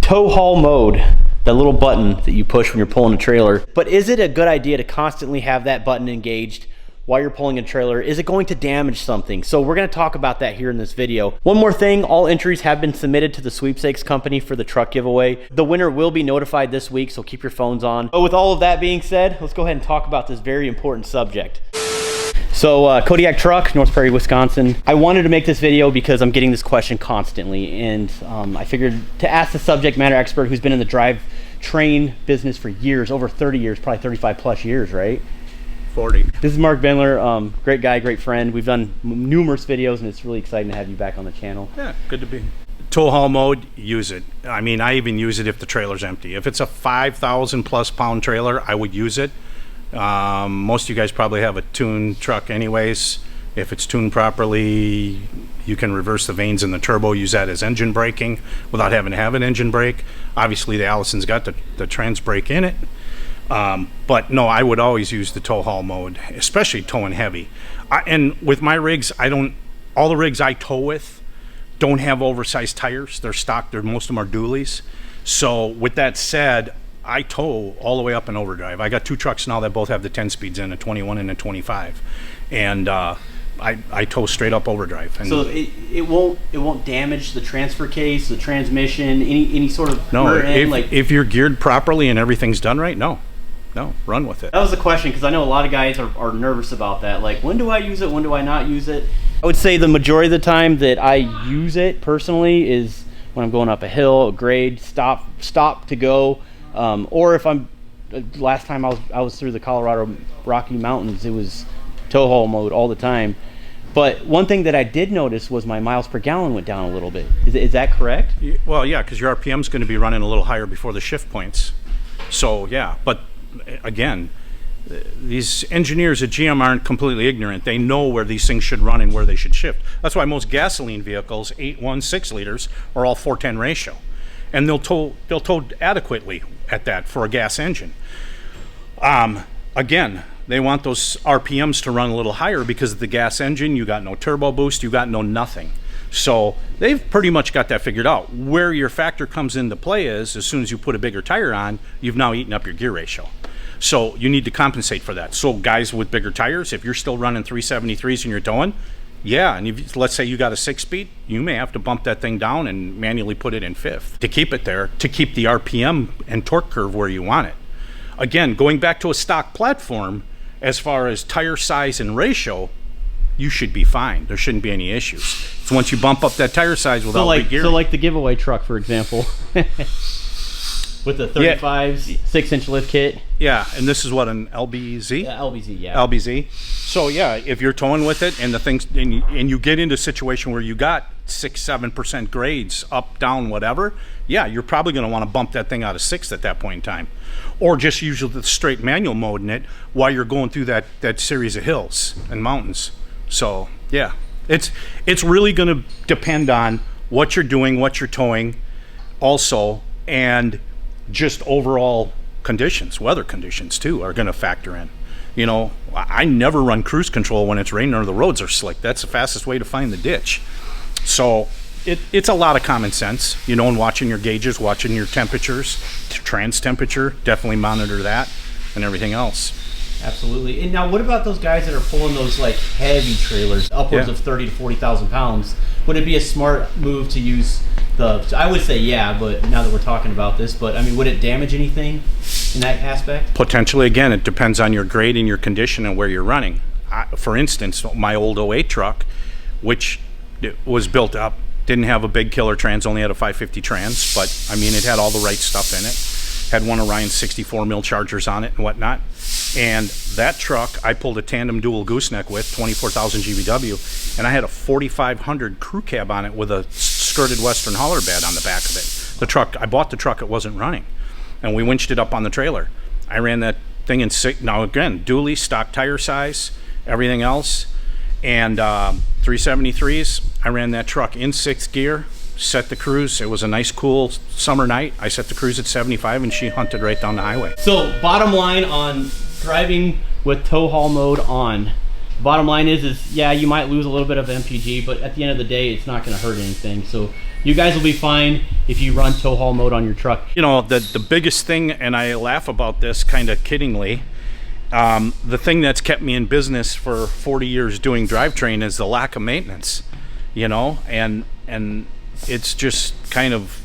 tow haul mode, that little button that you push when you're pulling a trailer. But is it a good idea to constantly have that button engaged while you're pulling a trailer? Is it going to damage something? So we're gonna talk about that here in this video. One more thing, all entries have been submitted to the sweepstakes company for the truck giveaway. The winner will be notified this week, so keep your phones on. But with all of that being said, let's go ahead and talk about this very important subject. So Kodiak Truck, North Prairie, Wisconsin. I wanted to make this video because I'm getting this question constantly, and I figured to ask the subject matter expert who's been in the drivetrain business for years, over 30 years, probably 35 plus years, right? 40. This is Mark Bendler, great guy, great friend. We've done numerous videos, and it's really exciting to have you back on the channel. Yeah, good to be. Tow haul mode, use it. I mean, I even use it if the trailer's empty. If it's a 5,000 plus pound trailer, I would use it. Most of you guys probably have a tuned truck anyways. If it's tuned properly, you can reverse the vanes in the turbo, use that as engine braking without having to have an engine brake. Obviously the Allison's got the trans brake in it. But no, I would always use the tow haul mode, especially towing heavy. And with my rigs, all the rigs I tow with don't have oversized tires. They're stock, most of them are dualies. So with that said, I tow all the way up in overdrive. I got two trucks now that both have the 10 speeds in, a 21 and a 25. And I tow straight up overdrive. And so it won't damage the transfer case, the transmission, any sort of no. If you're geared properly and everything's done right, no, run with it. That was the question, because I know a lot of guys are nervous about that. Like, when do I use it? When do I not use it? I would say the majority of the time that I use it personally is when I'm going up a hill, a grade, stop to go. Or if I'm, last time I was through the Colorado Rocky Mountains, it was tow haul mode all the time. But one thing that I did notice was my miles per gallon went down a little bit. Is that correct? Well, yeah, because your RPM is going to be running a little higher before the shift points. So yeah, but again, these engineers at GM aren't completely ignorant. They know where these things should run and where they should shift. That's why most gasoline vehicles, 8.16 liters, are all 4:10 ratio. And they'll tow adequately at that for a gas engine. Again, they want those RPMs to run a little higher because of the gas engine. You got no turbo boost, you got no nothing. So they've pretty much got that figured out. Where your factor comes into play is, as soon as you put a bigger tire on, you've now eaten up your gear ratio. So you need to compensate for that. So guys with bigger tires, if you're still running 373s and you're towing, yeah, and if, let's say you got a 6-speed, you may have to bump that thing down and manually put it in fifth to keep it there, to keep the RPM and torque curve where you want it. Again, going back to a stock platform, as far as tire size and ratio, you should be fine. There shouldn't be any issues. So once you bump up that tire size without re-gearing. So like the giveaway truck, for example, with the 35s, 6-inch lift kit. Yeah, and this is what, an LBZ? Yeah, LBZ, yeah. LBZ. So yeah, if you're towing with it and the things, and you get into a situation where you got 6-7% grades up, down, whatever, yeah, you're probably going to want to bump that thing out of 6th at that point in time, or just use the straight manual mode in it while you're going through that series of hills and mountains. So yeah, it's really going to depend on what you're doing, what you're towing, also, and just overall conditions. Weather conditions too are going to factor in. You know, I never run cruise control when it's raining or the roads are slick. That's the fastest way to find the ditch. So it's a lot of common sense, you know, and watching your gauges, watching your temperatures, trans temperature, definitely monitor that, and everything else. Absolutely. And now what about those guys that are pulling those like heavy trailers, upwards of 30 to 40,000 pounds? Would it be a smart move to use I would say yeah, but now that we're talking about this, but I mean, would it damage anything in that aspect? Potentially. Again, it depends on your grade and your condition and where you're running. For instance, my old 08 truck, which was built up, didn't have a big killer trans, only had a 550 trans, but I mean, it had all the right stuff in it. Had one of Ryan's 64 mil chargers on it and whatnot. And that truck, I pulled a tandem dual gooseneck with, 24,000 GVW, and I had a 4,500 crew cab on it with a skirted Western hauler bed on the back of it. The truck, I bought the truck, it wasn't running. And we winched it up on the trailer. I ran that thing in now again, dually, stock tire size, everything else. And 373s, I ran that truck in 6th gear, set the cruise. It was a nice cool summer night. I set the cruise at 75 and she hunted right down the highway. So bottom line on driving with tow haul mode on, bottom line is yeah, you might lose a little bit of MPG, but at the end of the day, it's not going to hurt anything. So You guys will be fine if you run tow haul mode on your truck. You know, the biggest thing, and I laugh about this kind of kiddingly, the thing that's kept me in business for 40 years doing drivetrain is the lack of maintenance, you know, and it's just kind of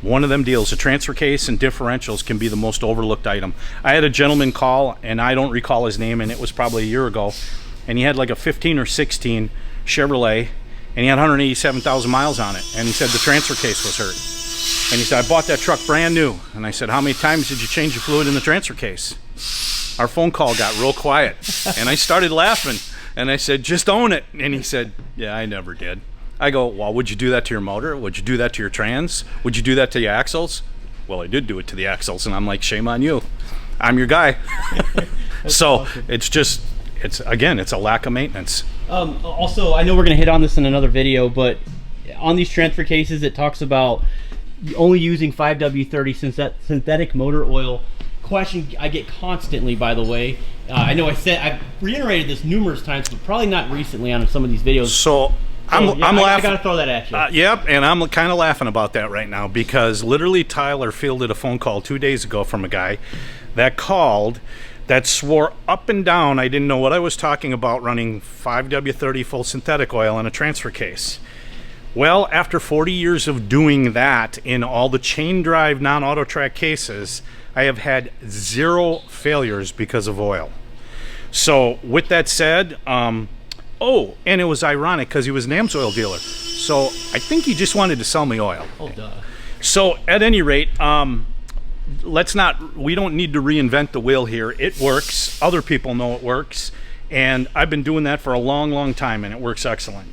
one of them deals. A transfer case and differentials can be the most overlooked item. I had a gentleman call, and I don't recall his name, and it was probably a year ago, and he had like a 15 or 16 Chevrolet, and he had 187,000 miles on it, and he said the transfer case was hurt. And he said, I bought that truck brand new. And I said, how many times did you change the fluid in the transfer case? Our phone call got real quiet, and I started laughing, and I said, just own it. And he said, yeah, I never did. I go, well, would you do that to your motor? Would you do that to your trans? Would you do that to your axles? Well, I did do it to the axles, and I'm like, shame on you. I'm your guy. So awesome. It's a lack of maintenance. Also, I know we're going to hit on this in another video, but on these transfer cases, it talks about only using 5W30 synthetic motor oil. Question I get constantly, by the way. I know I've reiterated this numerous times, but probably not recently on some of these videos. So I'm laughing. I got to throw that at you. Yep, and I'm kind of laughing about that right now because literally Tyler fielded a phone call 2 days ago from a guy that called that swore up and down I didn't know what I was talking about running 5W30 full synthetic oil in a transfer case. Well, after 40 years of doing that in all the chain drive non-auto track cases, I have had 0 failures because of oil. So with that said, and it was ironic because he was an AMSOIL dealer. So I think he just wanted to sell me oil. Oh, duh. So at any rate, we don't need to reinvent the wheel here. It works. Other people know it works. And I've been doing that for a long, long time, and it works excellent.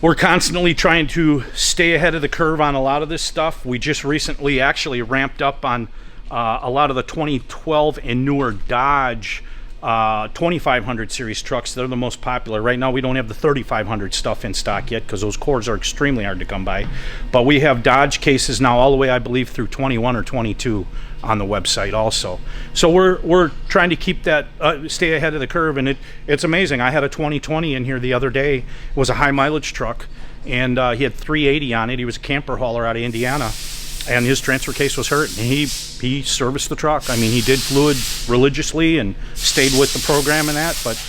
We're constantly trying to stay ahead of the curve on a lot of this stuff. We just recently actually ramped up on a lot of the 2012 and newer Dodge 2500 series trucks. They're the most popular. Right now we don't have the 3500 stuff in stock yet because those cores are extremely hard to come by. But we have Dodge cases now all the way, I believe, through 21 or 22 on the website also. So we're trying to keep that, stay ahead of the curve, and it's amazing. I had a 2020 in here the other day. It was a high mileage truck, and he had 380 on it. He was a camper hauler out of Indiana, and his transfer case was hurt, and he serviced the truck. I mean, he did fluid religiously and stayed with the program and that, but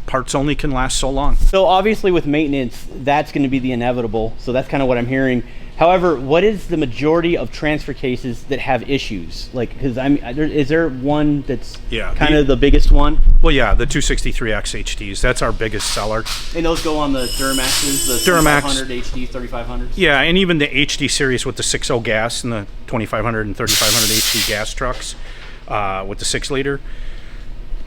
parts only can last so long. So obviously with maintenance, that's going to be the inevitable. So that's kind of what I'm hearing. However, what is the majority of transfer cases that have issues? Like, because is there one that's kind of the biggest one? Well, yeah, the 263X HDs. That's our biggest seller. And those go on the Duramaxes, the Duramax 3500 HD, 3500s? Yeah, and even the HD series with the 6.0 gas and the 2500 and 3500 HD gas trucks with the 6-liter.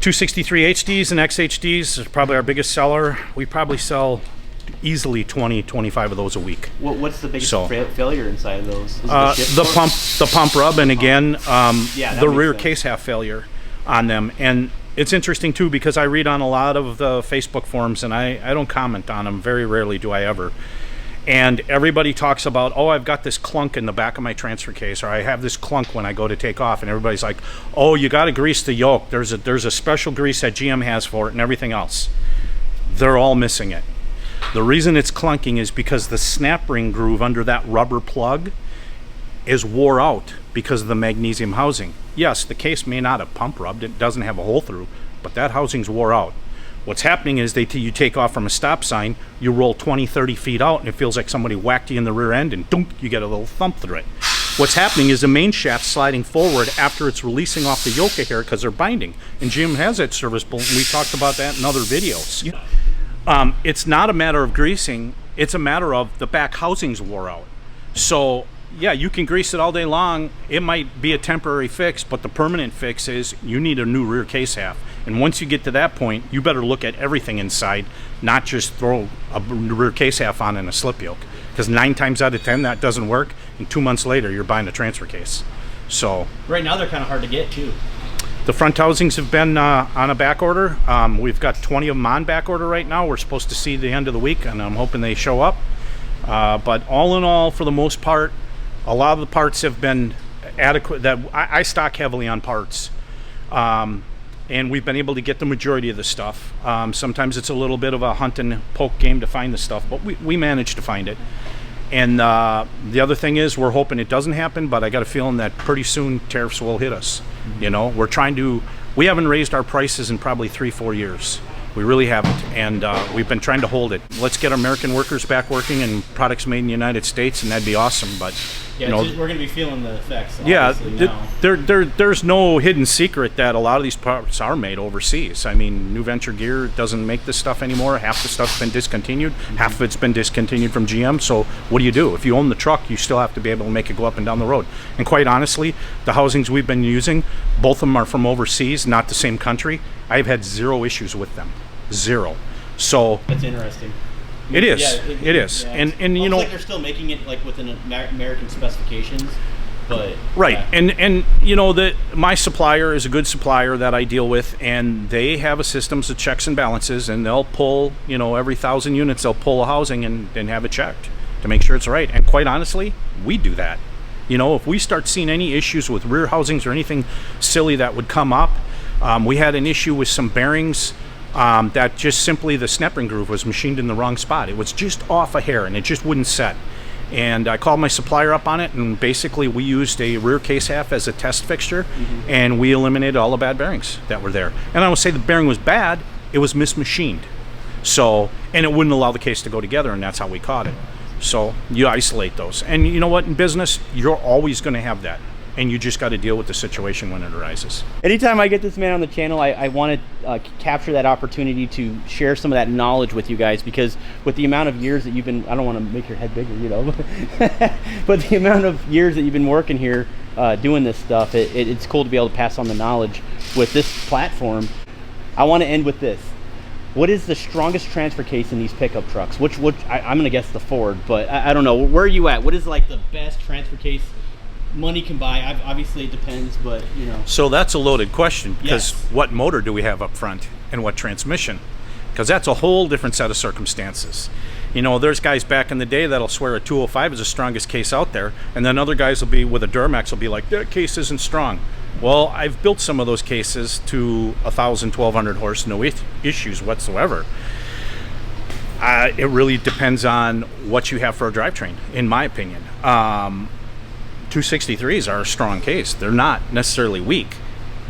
263 HDs and XHDs is probably our biggest seller. We probably sell easily 20-25 of those a week. What's the biggest failure inside of those? The pump rub, and again the rear case half failure on them. And it's interesting too because I read on a lot of the Facebook forums, and I don't comment on them. Very rarely do I ever. And everybody talks about, oh, I've got this clunk in the back of my transfer case, or I have this clunk when I go to take off, and everybody's like, oh, you got to grease the yoke. There's a special grease that GM has for it and everything else. They're all missing it. The reason it's clunking is because the snap ring groove under that rubber plug is wore out because of the magnesium housing. Yes, the case may not have pump rubbed, it doesn't have a hole through, but that housing's wore out. What's happening is you take off from a stop sign, you roll 20-30 feet out, and it feels like somebody whacked you in the rear end, and dunk, you get a little thump through it. What's happening is the main shaft sliding forward after it's releasing off the yoke here because they're binding. And GM has that service bulletin. We talked about that in other videos. It's not a matter of greasing, it's a matter of the back housings wore out. So yeah, you can grease it all day long. It might be a temporary fix, but the permanent fix is you need a new rear case half. And once you get to that point, you better look at everything inside, not just throw a rear case half on in a slip yoke. Because 9 times out of 10 that doesn't work, and 2 months later you're buying a transfer case. So right now they're kind of hard to get too. The front housings have been on a back order. We've got 20 of them on back order right now. We're supposed to see the end of the week, and I'm hoping they show up. But all in all, for the most part, a lot of the parts have been adequate. That I stock heavily on parts, and we've been able to get the majority of the stuff. Sometimes it's a little bit of a hunt and poke game to find the stuff, but we manage to find it. And the other thing is, we're hoping it doesn't happen, but I got a feeling that pretty soon tariffs will hit us. You know, we haven't raised our prices in probably 3-4 years. We really haven't, and we've been trying to hold it. Let's get American workers back working and products made in the United States, and that'd be awesome. But Yeah, you know, we're going to be feeling the effects. yeah, Obviously, now. there's no hidden secret that a lot of these parts are made overseas. I mean, New Venture Gear doesn't make this stuff anymore. Half the stuff's been discontinued. Half of it's been discontinued from GM. So what do? If you own the truck, you still have to be able to make it go up and down the road. And quite honestly, the housings we've been using, both of them are from overseas, not the same country. I've had zero issues with them. Zero. So That's interesting. it is. Yeah, It is. yeah. And you Looks know, like they're still making it like within American specifications, but right. yeah. And you know that my supplier is a good supplier that I deal with, and they have a system of checks and balances, and they'll pull, you know, every 1,000 units they'll pull a housing and have it checked to make sure it's right. And quite honestly, we do that. You know, if we start seeing any issues with rear housings or anything silly that would come up, we had an issue with some bearings. That just simply the snap ring groove was machined in the wrong spot. It was just off a hair and it just wouldn't set. And I called my supplier up on it, and basically we used a rear case half as a test fixture, and we eliminated all the bad bearings that were there. And I would say the bearing was bad, it was mismachined. So, and it wouldn't allow the case to go together, and that's how we caught it. So you isolate those. And you know what, in business, you're always going to have that. And you just got to deal with the situation when it arises. Anytime I get this man on the channel, I want to capture that opportunity to share some of that knowledge with you guys, because with the amount of years that you've been, I don't want to make your head bigger, you know, but the amount of years that you've been working here doing this stuff, it's cool to be able to pass on the knowledge with this platform. I want to end with this. What is the strongest transfer case in these pickup trucks? Which I'm going to guess the Ford, but I don't know. Where are you at? What is like the best transfer case money can buy? Obviously it depends, but you know. So that's a loaded question, because Yes. what motor do we have up front and what transmission? Because that's a whole different set of circumstances. You know, there's guys back in the day that'll swear a 205 is the strongest case out there, and then other guys will be with a Duramax will be like, that case isn't strong. Well, I've built some of those cases to 1,000, 1,200 horse, no issues whatsoever. It really depends on what you have for a drivetrain, in my opinion. 263s are a strong case. They're not necessarily weak.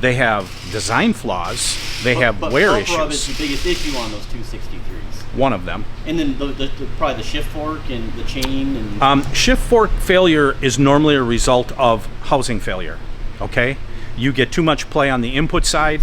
They have design flaws. They have but wear bumper rub is issues. the biggest issue on those 263s. One of them. And then probably the shift fork and the chain and Shift fork failure is normally a result of housing failure. Okay? You get too much play on the input side,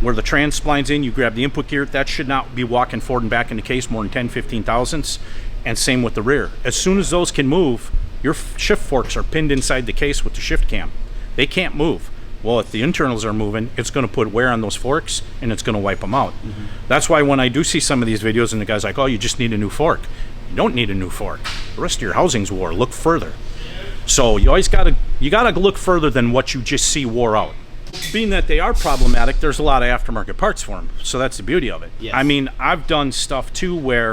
where the trans spline's in, you grab the input gear. That should not be walking forward and back in the case more than 10, 15 thousandths. And same with the rear. As soon as those can move, your shift forks are pinned inside the case with the shift cam. They can't move. Well, if the internals are moving, it's going to put wear on those forks, and it's going to wipe them out. That's why when I do see some of these videos and the guy's like, oh, you just need a new fork. You don't need a new fork. The rest of your housing's wore. Look further. So you always gotta look further than what you just see wore out. Being that they are problematic, there's a lot of aftermarket parts for them. So that's the beauty of it. Yes. I mean, I've done stuff too where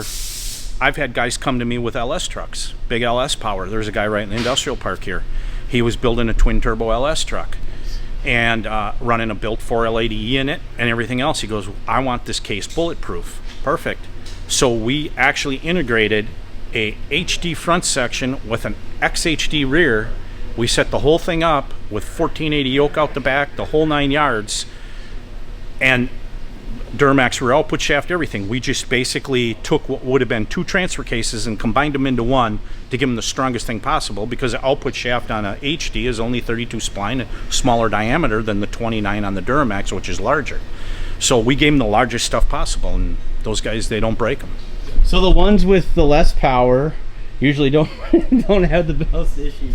I've had guys come to me with LS trucks, big LS power. There's a guy right in the industrial park here. He was building a twin turbo LS truck and running a built 4L80E in it and everything else. He goes, I want this case bulletproof. Perfect. So we actually integrated a HD front section with an XHD rear. We set the whole thing up with 1480 yoke out the back, the whole 9 yards, and Duramax rear output shaft, everything. We just basically took what would have been 2 transfer cases and combined them into one to give them the strongest thing possible, because the output shaft on a HD is only 32 spline, a smaller diameter than the 29 on the Duramax, which is larger. So we gave them the largest stuff possible, and those guys, they don't break them. so the ones with the less power usually don't have the best issues.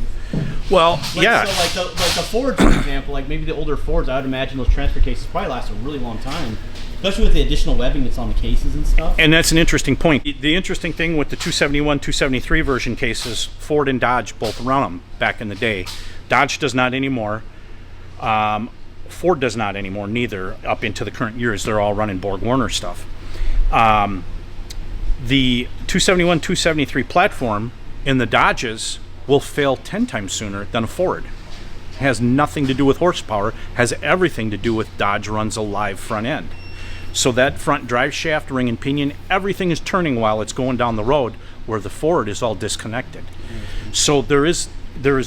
Well, yeah. So like the Ford, for example, like maybe the older Fords, I would imagine those transfer cases probably last a really long time, especially with the additional webbing that's on the cases and stuff. And that's an interesting point. The interesting thing with the 271, 273 version cases, Ford and Dodge both run them back in the day. Dodge does not anymore. Ford does not anymore, neither, up into the current years. They're all running Borg Warner stuff. The 271, 273 platform in the Dodges will fail 10 times sooner than a Ford. It has nothing to do with horsepower, has everything to do with Dodge runs a live front end. So that front drive shaft, ring and pinion, everything is turning while it's going down the road, where the Ford is all disconnected. So there is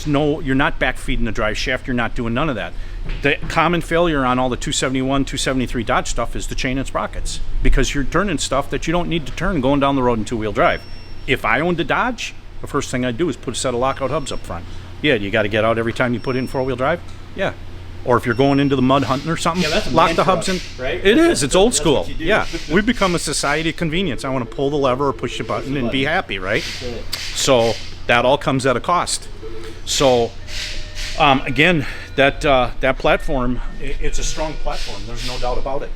no, you're not backfeeding the drive shaft, you're not doing none of that. The common failure on all the 271, 273 Dodge stuff is the chain and sprockets, because you're turning stuff that you don't need to turn going down the road in two-wheel drive. If I owned a Dodge, the first thing I'd do is put a set of lockout hubs up front. Yeah, you got to get out every time you put in four-wheel drive? Yeah. Or if you're going into the mud hunting or something, lock the hubs in. Right? It is. It's old school. Yeah. We've become a society of convenience. I want to pull the lever or push the button and be happy, right? So that all comes at a cost. So again, that platform, it's a strong platform. There's no doubt about it.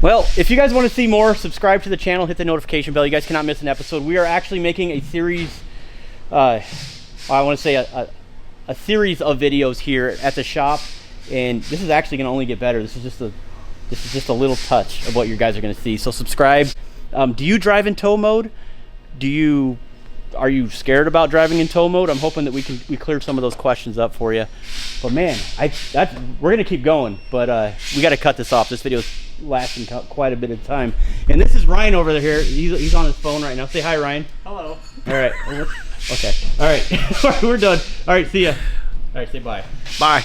Well, if you guys want to see more, subscribe to the channel, hit the notification bell. You guys cannot miss an episode. We are actually making a series, I want to say a series of videos here at the shop, and this is actually going to only get better. This is just a little touch of what you guys are going to see. So subscribe. Do you drive in tow mode? Are you scared about driving in tow mode? I'm hoping that we cleared some of those questions up for you. But man, we're gonna keep going, but we got to cut this off. This video's lasting quite a bit of time. And this is Ryan over here. He's on his phone right now. Say hi, Ryan. Hello. All right. Okay. All right. We're done. All right. See ya. All right. Say bye. Bye.